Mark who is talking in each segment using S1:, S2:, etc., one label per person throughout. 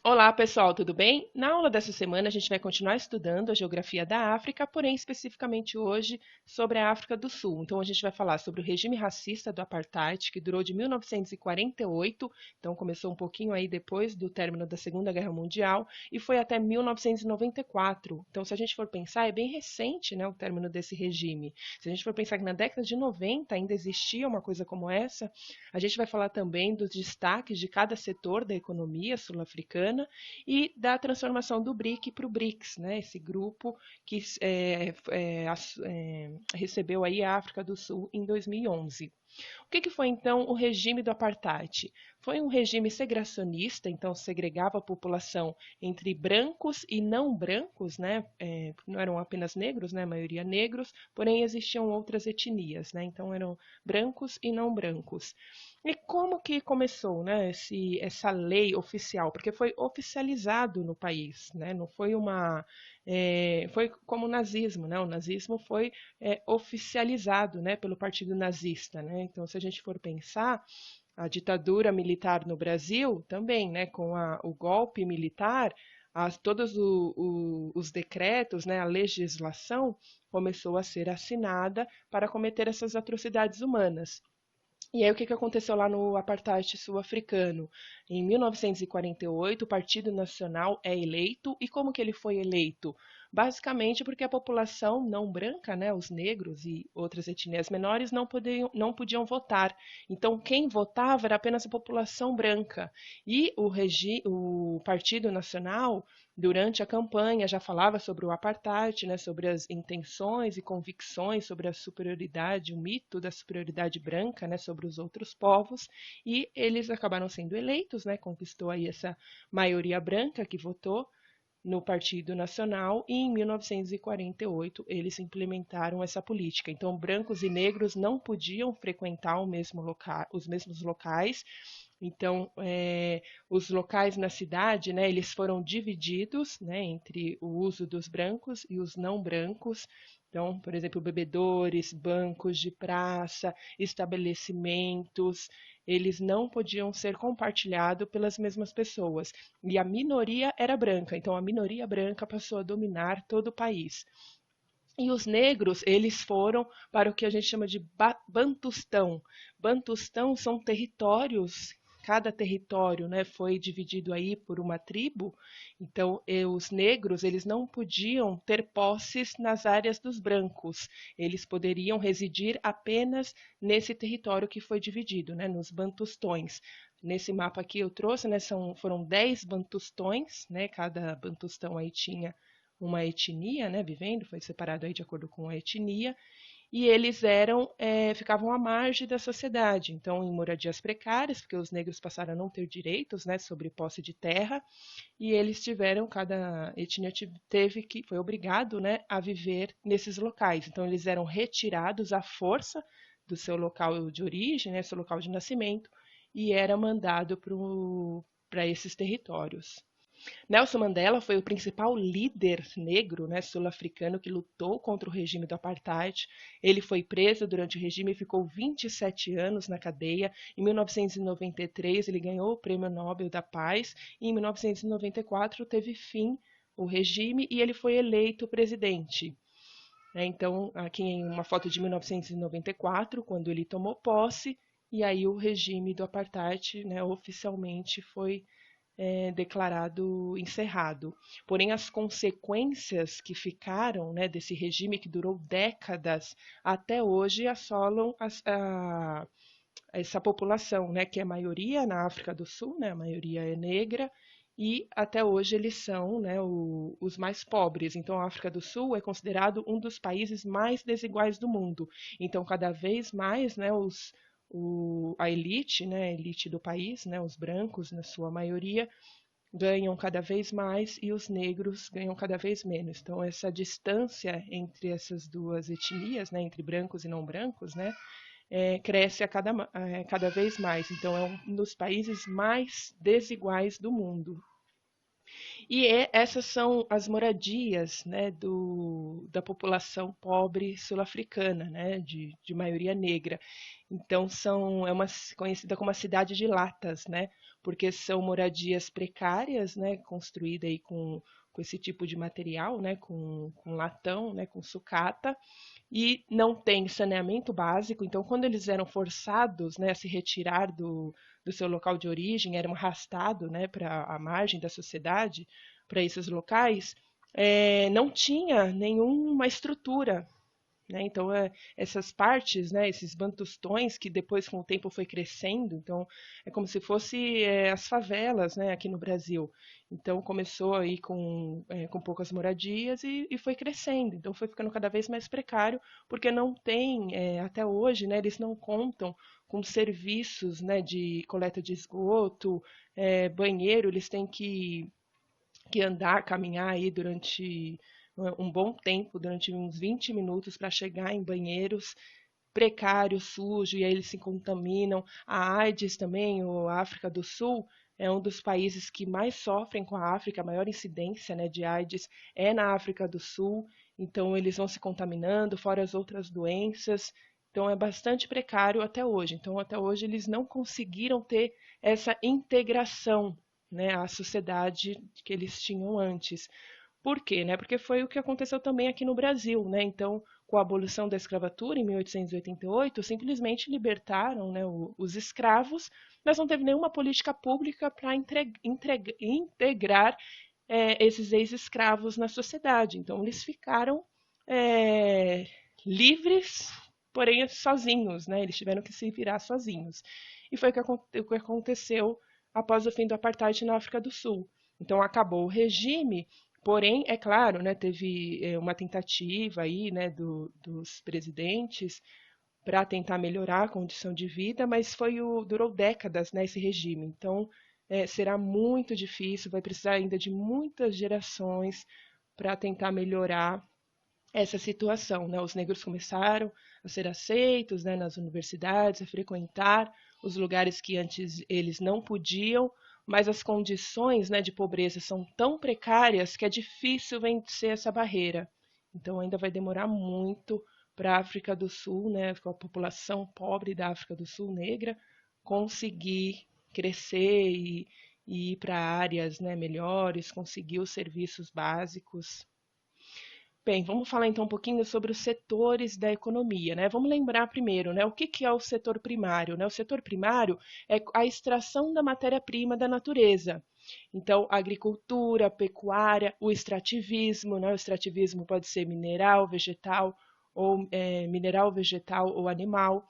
S1: Olá, pessoal, tudo bem? Na aula dessa semana, a gente vai continuar estudando a geografia da África, porém, especificamente hoje, sobre a África do Sul. Então, a gente vai falar sobre o regime racista do Apartheid, que durou de 1948, então começou um pouquinho aí depois do término da Segunda Guerra Mundial, e foi até 1994. Então, se a gente for pensar, é bem recente, né, o término desse regime. Se a gente for pensar que na década de 90 ainda existia uma coisa como essa, a gente vai falar também dos destaques de cada setor da economia sul-africana e da transformação do BRIC para o BRICS, né, esse grupo que recebeu aí a África do Sul em 2011. O que foi então o regime do apartheid? Foi um regime segregacionista, então segregava a população entre brancos e não brancos, né? Não eram apenas negros, né? A maioria negros, porém existiam outras etnias, né? Então eram brancos e não brancos. E como que começou, né, essa lei oficial? Porque foi oficializado no país, né? Não foi foi como o nazismo, né? O nazismo foi oficializado, né, pelo Partido Nazista, né? Então, se a gente for pensar, a ditadura militar no Brasil também, né, com o golpe militar, todos os decretos, né, a legislação começou a ser assinada para cometer essas atrocidades humanas. E aí o que aconteceu lá no apartheid sul-africano? Em 1948, o Partido Nacional é eleito. E como que ele foi eleito? Basicamente porque a população não branca, né, os negros e outras etnias menores, não podiam votar. Então, quem votava era apenas a população branca. E o Partido Nacional, durante a campanha, já falava sobre o apartheid, né, sobre as intenções e convicções, sobre a superioridade, o mito da superioridade branca, né, sobre os outros povos, e eles acabaram sendo eleitos, né, conquistou aí essa maioria branca que votou no Partido Nacional e em 1948 eles implementaram essa política. Então, brancos e negros não podiam frequentar os mesmos locais. Então, os locais na cidade, né, eles foram divididos, né, entre o uso dos brancos e os não brancos. Então, por exemplo, bebedores, bancos de praça, estabelecimentos, eles não podiam ser compartilhados pelas mesmas pessoas. E a minoria era branca, então a minoria branca passou a dominar todo o país. E os negros, eles foram para o que a gente chama de Bantustão. Bantustão são territórios, cada território, né, foi dividido aí por uma tribo. Então, os negros, eles não podiam ter posses nas áreas dos brancos. Eles poderiam residir apenas nesse território que foi dividido, né, nos Bantustões. Nesse mapa aqui eu trouxe, né, foram 10 Bantustões, né, cada Bantustão aí tinha uma etnia, né, vivendo, foi separado aí de acordo com a etnia, e eles ficavam à margem da sociedade, então em moradias precárias, porque os negros passaram a não ter direitos, né, sobre posse de terra, e eles cada etnia foi obrigado, né, a viver nesses locais, então eles eram retirados à força do seu local de origem, né, seu local de nascimento, e era mandado para esses territórios. Nelson Mandela foi o principal líder negro, né, sul-africano que lutou contra o regime do apartheid. Ele foi preso durante o regime e ficou 27 anos na cadeia. Em 1993, ele ganhou o Prêmio Nobel da Paz e em 1994 teve fim o regime e ele foi eleito presidente. Então, aqui em uma foto de 1994, quando ele tomou posse, e aí o regime do apartheid, né, oficialmente foi declarado encerrado. Porém, as consequências que ficaram, né, desse regime que durou décadas até hoje assolam essa população, né, que é a maioria na África do Sul, né, a maioria é negra, e até hoje eles são, né, os mais pobres. Então, a África do Sul é considerado um dos países mais desiguais do mundo. Então, cada vez mais, né, a elite, né, a elite do país, né, os brancos, na sua maioria, ganham cada vez mais e os negros ganham cada vez menos. Então, essa distância entre essas duas etnias, né, entre brancos e não brancos, né, cresce cada vez mais. Então, é um dos países mais desiguais do mundo. E essas são as moradias, né, da população pobre sul-africana, né, de maioria negra. Então, conhecida como a cidade de latas, né, porque são moradias precárias, né, construídas aí com esse tipo de material, né, com latão, né, com sucata, e não tem saneamento básico. Então, quando eles eram forçados, né, a se retirar do seu local de origem, eram arrastados, né, para a margem da sociedade, para esses locais, não tinha nenhuma estrutura, né? Então, essas partes, né, esses bantustões que depois com o tempo foi crescendo, então é como se fosse as favelas, né, aqui no Brasil. Então começou aí com poucas moradias e foi crescendo. Então foi ficando cada vez mais precário, porque não tem, até hoje, né, eles não contam com serviços, né, de coleta de esgoto, banheiro, eles têm que andar, caminhar aí durante um bom tempo, durante uns 20 minutos para chegar em banheiros precários, sujos, e aí eles se contaminam. A AIDS também, a África do Sul, é um dos países que mais sofrem com a África, a maior incidência, né, de AIDS é na África do Sul, então eles vão se contaminando, fora as outras doenças. Então é bastante precário até hoje. Então até hoje eles não conseguiram ter essa integração, né, à sociedade que eles tinham antes. Por quê? Né? Porque foi o que aconteceu também aqui no Brasil, né? Então, com a abolição da escravatura em 1888, simplesmente libertaram, né, os escravos, mas não teve nenhuma política pública para integrar esses ex-escravos na sociedade. Então, eles ficaram é, livres, porém sozinhos, né? Eles tiveram que se virar sozinhos. E foi o que aconteceu após o fim do apartheid na África do Sul. Então, acabou o regime. Porém, é claro, né, teve uma tentativa aí, né, dos presidentes para tentar melhorar a condição de vida, mas durou décadas, né, esse regime. Então, será muito difícil, vai precisar ainda de muitas gerações para tentar melhorar essa situação, né? Os negros começaram a ser aceitos, né, nas universidades, a frequentar os lugares que antes eles não podiam, mas as condições, né, de pobreza são tão precárias que é difícil vencer essa barreira. Então ainda vai demorar muito para a África do Sul, né, com a população pobre da África do Sul negra, conseguir crescer e ir para áreas, né, melhores, conseguir os serviços básicos. Bem, vamos falar então um pouquinho sobre os setores da economia, né? Vamos lembrar primeiro, né, o que que é o setor primário, né? O setor primário é a extração da matéria-prima da natureza. Então, a agricultura, a pecuária, o extrativismo, né? O extrativismo pode ser mineral, vegetal ou animal.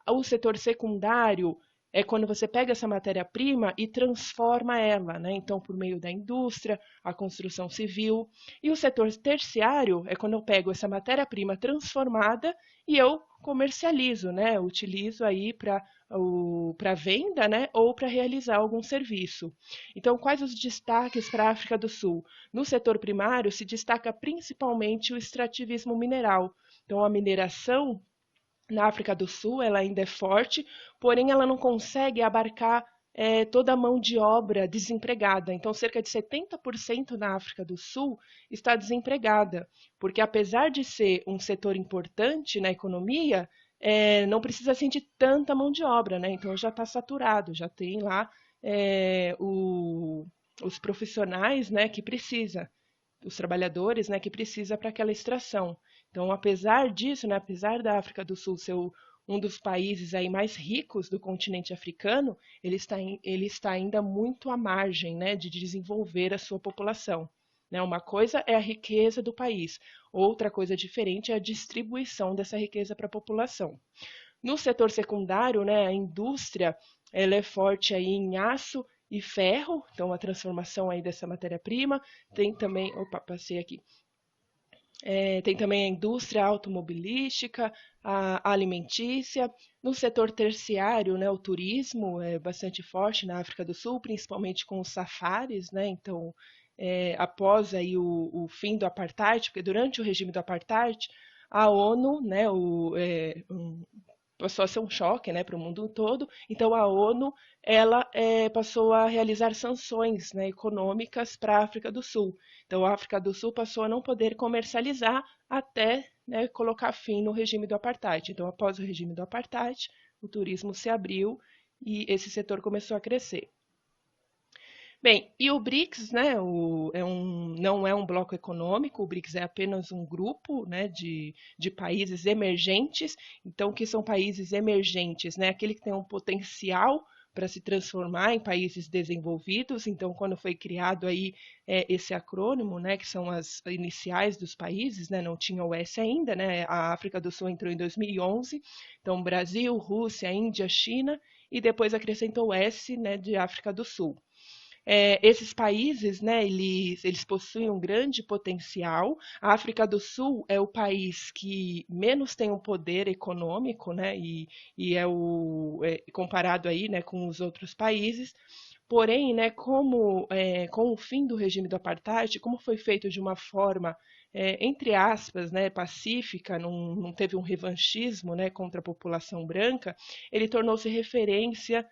S1: O setor secundário é quando você pega essa matéria-prima e transforma ela, né? Então, por meio da indústria, a construção civil. E o setor terciário é quando eu pego essa matéria-prima transformada e eu comercializo, né? Eu utilizo aí para venda, né? Ou para realizar algum serviço. Então, quais os destaques para a África do Sul? No setor primário se destaca principalmente o extrativismo mineral. Então, a mineração na África do Sul ela ainda é forte, porém ela não consegue abarcar toda a mão de obra desempregada. Então, cerca de 70% na África do Sul está desempregada, porque apesar de ser um setor importante na economia, não precisa assim, de tanta mão de obra, né? Então já está saturado, já tem lá é, o- os profissionais, né, que precisa, os trabalhadores, né, que precisa para aquela extração. Então, apesar disso, né, apesar da África do Sul ser um dos países aí mais ricos do continente africano, ele está ainda muito à margem, né, de desenvolver a sua população. Né? Uma coisa é a riqueza do país, outra coisa diferente é a distribuição dessa riqueza para a população. No setor secundário, né, a indústria ela é forte aí em aço e ferro, então a transformação aí dessa matéria-prima. Tem também, opa, passei aqui. Tem também a indústria automobilística, a alimentícia. No setor terciário, né, o turismo é bastante forte na África do Sul, principalmente com os safaris, né? Então, após aí o fim do apartheid, porque durante o regime do apartheid, a ONU, né, passou a ser um choque, né, para o mundo todo. Então a ONU ela passou a realizar sanções, né, econômicas para a África do Sul. Então a África do Sul passou a não poder comercializar até, né, colocar fim no regime do apartheid. Então após o regime do apartheid, o turismo se abriu e esse setor começou a crescer. Bem, e o BRICS, né, não é um bloco econômico, o BRICS é apenas um grupo, né, de países emergentes. Então, o que são países emergentes? Né, aquele que tem um potencial para se transformar em países desenvolvidos. Então, quando foi criado aí esse acrônimo, né, que são as iniciais dos países, né, não tinha o S ainda, né, a África do Sul entrou em 2011. Então, Brasil, Rússia, Índia, China, e depois acrescentou o S, né, de África do Sul. Esses países, né, eles possuem um grande potencial. A África do Sul é o país que menos tem um poder econômico, né, e comparado aí, né, com os outros países. Porém, né, com o fim do regime do apartheid, como foi feito de uma forma entre aspas, né, pacífica, não teve um revanchismo, né, contra a população branca, ele tornou-se referência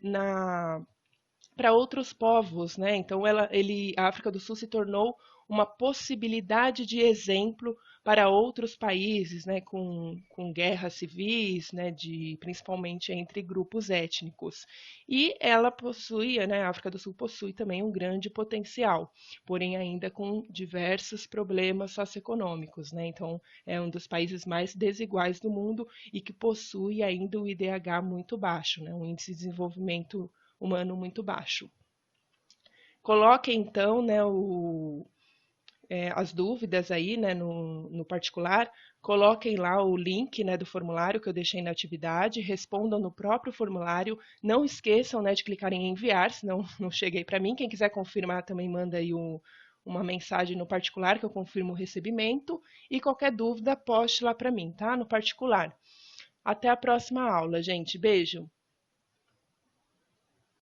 S1: na para outros povos, né? Então a África do Sul se tornou uma possibilidade de exemplo para outros países, né, com guerras civis, né, principalmente entre grupos étnicos. E ela possuía, né, a África do Sul possui também um grande potencial, porém ainda com diversos problemas socioeconômicos, né? Então é um dos países mais desiguais do mundo e que possui ainda o IDH muito baixo, né, um índice de desenvolvimento humano muito baixo. Coloque então, né, as dúvidas aí, né, no particular, coloquem lá o link, né, do formulário que eu deixei na atividade, respondam no próprio formulário, não esqueçam, né, de clicar em enviar, senão não cheguei para mim. Quem quiser confirmar também manda aí uma mensagem no particular que eu confirmo o recebimento e qualquer dúvida poste lá para mim, tá? No particular. Até a próxima aula, gente. Beijo.